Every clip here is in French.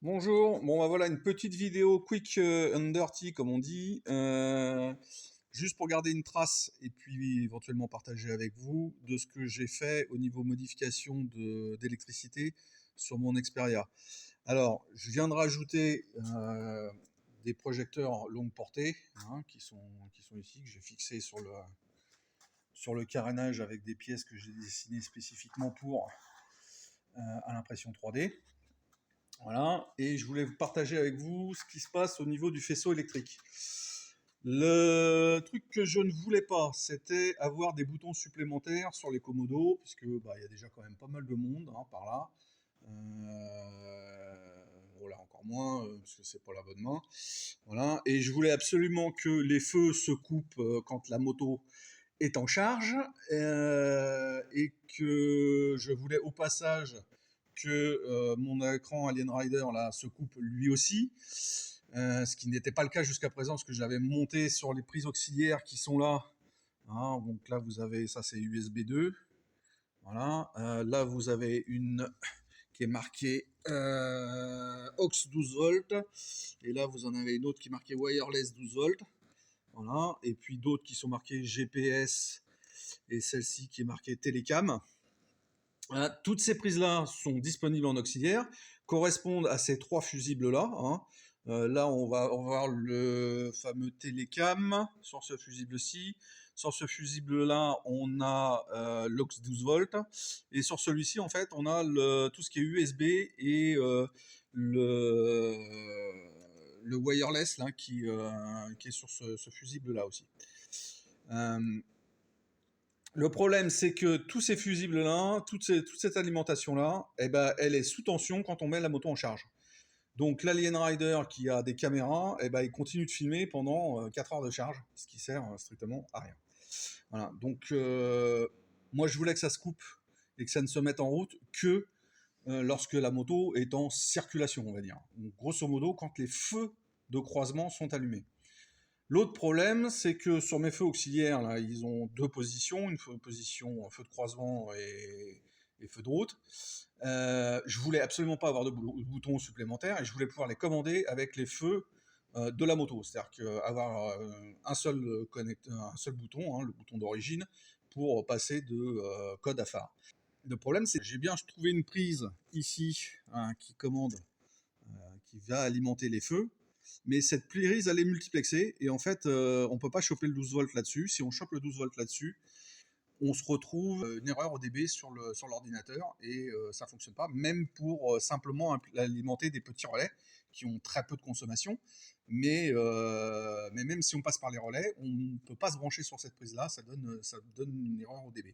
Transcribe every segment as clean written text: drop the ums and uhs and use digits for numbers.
Bonjour, bon bah voilà une petite vidéo quick and dirty comme on dit, juste pour garder une trace et puis éventuellement partager avec vous de ce que j'ai fait au niveau modification d'électricité sur mon Xperia. Alors je viens de rajouter des projecteurs longue portée hein, qui sont ici, que j'ai fixés sur le carénage avec des pièces que j'ai dessinées spécifiquement pour à l'impression 3D. Voilà, et je voulais partager avec vous ce qui se passe au niveau du faisceau électrique. Le truc que je ne voulais pas, c'était avoir des boutons supplémentaires sur les commodos, puisque bah, y a déjà quand même pas mal de monde hein, par là. Voilà, encore moins, parce que c'est pas la bonne main. Voilà, et je voulais absolument que les feux se coupent quand la moto est en charge, et que je voulais au passage que mon écran Alien Rider là se coupe lui aussi, ce qui n'était pas le cas jusqu'à présent parce que j'avais monté sur les prises auxiliaires qui sont là. Hein, donc là vous avez ça, c'est USB 2. Voilà, là vous avez une qui est marquée aux 12 volts, et là vous en avez une autre qui est marquée wireless 12 volts. Voilà, et puis d'autres qui sont marquées GPS, et celle-ci qui est marquée Télécam. Voilà, toutes ces prises-là sont disponibles en auxiliaire, correspondent à ces trois fusibles-là. Hein. Là, on va voir le fameux Télécam sur ce fusible-ci. Sur ce fusible-là, on a l'aux 12 volts. Et sur celui-ci, en fait, on a tout ce qui est USB et le, le wireless là, qui est sur ce fusible-là aussi. Le problème, c'est que tous ces fusibles-là, toute cette alimentation-là, eh ben, elle est sous tension quand on met la moto en charge. Donc l'Alien Rider qui a des caméras, eh ben, il continue de filmer pendant 4 heures de charge, ce qui sert strictement à rien. Voilà. Donc moi je voulais que ça se coupe et que ça ne se mette en route que lorsque la moto est en circulation, on va dire. Donc, grosso modo, quand les feux de croisement sont allumés. L'autre problème, c'est que sur mes feux auxiliaires, là, ils ont deux positions, une position feu de croisement et feu de route. Je voulais absolument pas avoir de boutons supplémentaires et je voulais pouvoir les commander avec les feux de la moto. C'est-à-dire qu'avoir un seul bouton, hein, le bouton d'origine, pour passer de code à phare. Le problème, c'est que j'ai bien trouvé une prise ici hein, qui commande, qui va alimenter les feux. Mais cette prise, elle est multiplexée, et en fait, on peut pas choper le 12 volts là-dessus. Si on chope le 12 volts là-dessus, on se retrouve une erreur ODB sur l'ordinateur, et ça fonctionne pas, même pour simplement alimenter des petits relais qui ont très peu de consommation. Mais même si on passe par les relais, on ne peut pas se brancher sur cette prise-là, ça donne une erreur ODB.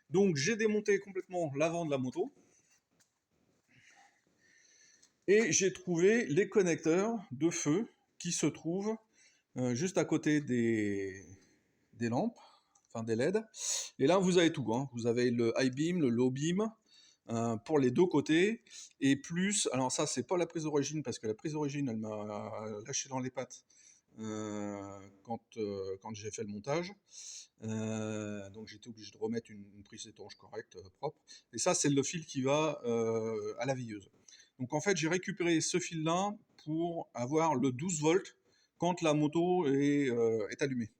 Donc j'ai démonté complètement l'avant de la moto, et j'ai trouvé les connecteurs de feu qui se trouvent juste à côté des lampes, enfin des LED. Et là, vous avez tout. Hein. Vous avez le high beam, le low beam, pour les deux côtés. Et plus, alors ça, c'est pas la prise d'origine, parce que la prise d'origine, elle m'a lâché dans les pattes quand j'ai fait le montage. Donc j'étais obligé de remettre une prise étanche correcte, propre. Et ça, c'est le fil qui va à la veilleuse. Donc en fait, j'ai récupéré ce fil-là pour avoir le 12 volts quand la moto est allumée.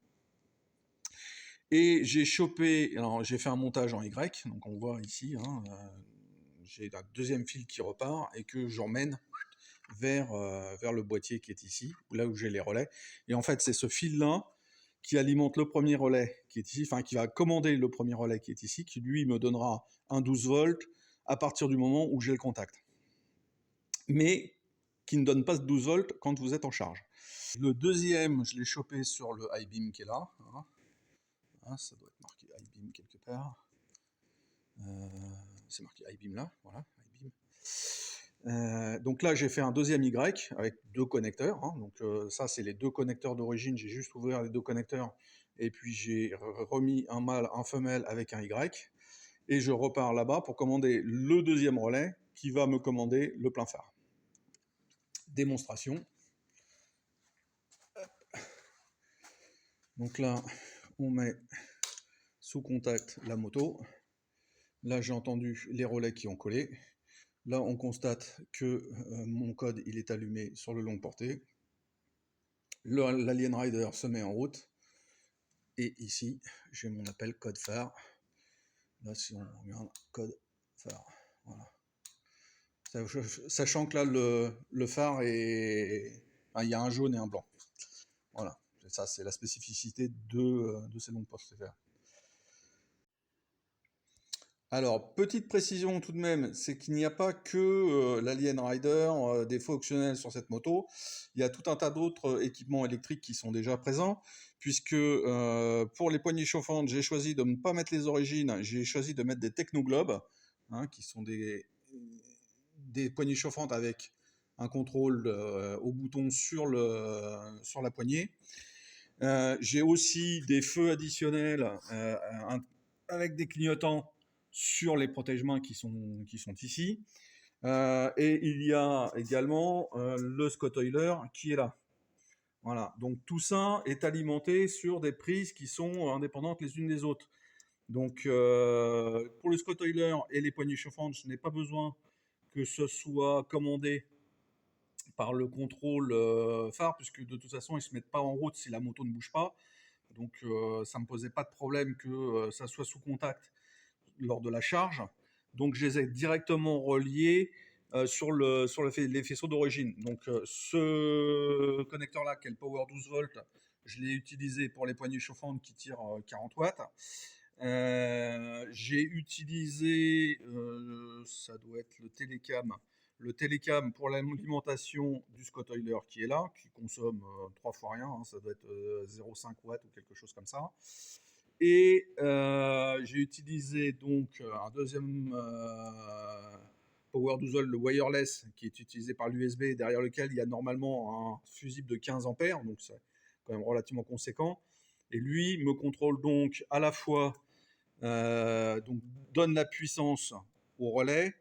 Et j'ai chopé, alors j'ai fait un montage en Y, donc on voit ici, hein, j'ai un deuxième fil qui repart et que j'emmène vers le boîtier qui est ici, là où j'ai les relais. Et en fait, c'est ce fil-là qui alimente le premier relais qui est ici, enfin qui va commander le premier relais qui est ici, qui lui me donnera un 12 volts à partir du moment où j'ai le contact. Mais qui ne donne pas 12 volts quand vous êtes en charge. Le deuxième, je l'ai chopé sur le high beam qui est là. Hein. Ah, ça doit être marqué high beam quelque part. C'est marqué high beam là, voilà, high beam. Donc là, j'ai fait un deuxième Y avec deux connecteurs. Hein. Donc ça, c'est les deux connecteurs d'origine. J'ai juste ouvert les deux connecteurs et puis j'ai remis un mâle, un femelle avec un Y. Et je repars là-bas pour commander le deuxième relais qui va me commander le plein phare. Démonstration. Donc là, on met sous contact la moto. Là, j'ai entendu les relais qui ont collé. Là, on constate que mon code il est allumé sur le longue portée. L'Alien Rider se met en route. Et ici, j'ai mon appel code phare. Là, si on regarde code phare, voilà. Sachant que là, le phare est... Enfin, il y a un jaune et un blanc. Voilà, ça c'est la spécificité de ces longues portes CFR. Alors, petite précision tout de même, c'est qu'il n'y a pas que l'Alien Rider, défaut optionnel sur cette moto. Il y a tout un tas d'autres équipements électriques qui sont déjà présents, puisque pour les poignées chauffantes, j'ai choisi de ne pas mettre les origines, j'ai choisi de mettre des Technoglobes, hein, qui sont des poignées chauffantes avec un contrôle au bouton sur la poignée. J'ai aussi des feux additionnels avec des clignotants sur les protège-mains qui sont ici. Et il y a également le Scott Oiler qui est là. Voilà, donc tout ça est alimenté sur des prises qui sont indépendantes les unes des autres. Donc pour le Scott Oiler et les poignées chauffantes, je n'ai pas besoin que ce soit commandé par le contrôle phare, puisque de toute façon, ils ne se mettent pas en route si la moto ne bouge pas. Donc ça ne me posait pas de problème que ça soit sous contact lors de la charge. Donc je les ai directement reliés sur les faisceaux d'origine. Donc ce connecteur-là, qui est le Power 12 volts, je l'ai utilisé pour les poignées chauffantes qui tirent 40 watts. J'ai utilisé, ça doit être le télécam pour l'alimentation du Scott Oiler qui est là, qui consomme 3 fois rien, hein, ça doit être 0,5 watts ou quelque chose comme ça. Et j'ai utilisé donc un deuxième Power 12 volt, le wireless, qui est utilisé par l'USB, derrière lequel il y a normalement un fusible de 15 ampères, donc c'est quand même relativement conséquent. Et lui me contrôle donc à la fois, donc donne la puissance au relais,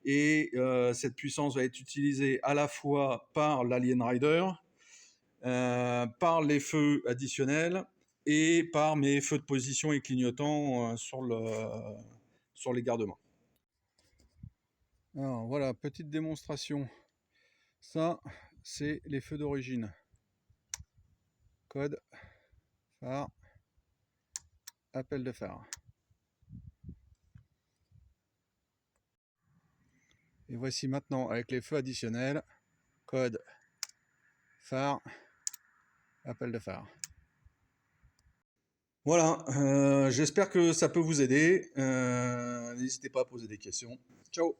et cette puissance va être utilisée à la fois par l'Alien Rider, par les feux additionnels et par mes feux de position et clignotants sur les garde-mains. Alors voilà, petite démonstration. Ça, c'est les feux d'origine. Code, phare, appel de phare. Et voici maintenant avec les feux additionnels, code, phare, appel de phare. Voilà, j'espère que ça peut vous aider. N'hésitez pas à poser des questions. Ciao!